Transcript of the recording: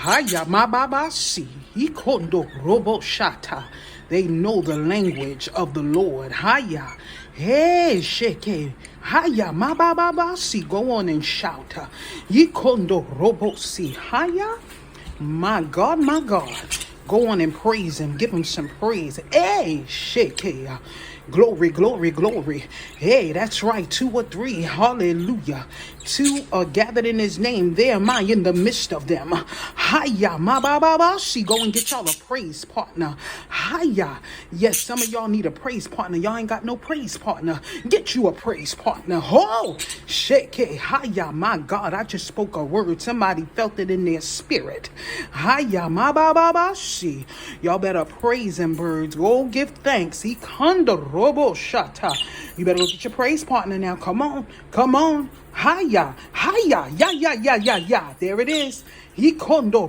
Haya mababasi, ikondo robo shata. They know the language of the Lord. Haya, hey sheke, haya mababasi. Go on and shout. Ikondo robo si haya. My God, my God. Go on and praise him. Give him some praise. Hey, shake. Glory, glory, glory. Hey, that's right. 2 or 3. Hallelujah. 2 are gathered in his name. There am I in the midst of them. Hiya, ma ba ba ba. She go and get y'all a praise partner. Hiya. Yes, some of y'all need a praise partner. Y'all ain't got no praise partner. Get you a praise partner. Oh, shake. Hiya, my God. I just spoke a word. Somebody felt it in their spirit. Hiya, ma ba ba ba. She. Y'all better praise him, birds. Go give thanks. He kanda robo shata. You better go get your praise partner now. Come on. Come on. Hiya. Hiya. Ya ya ya ya ya. There it is. He kondo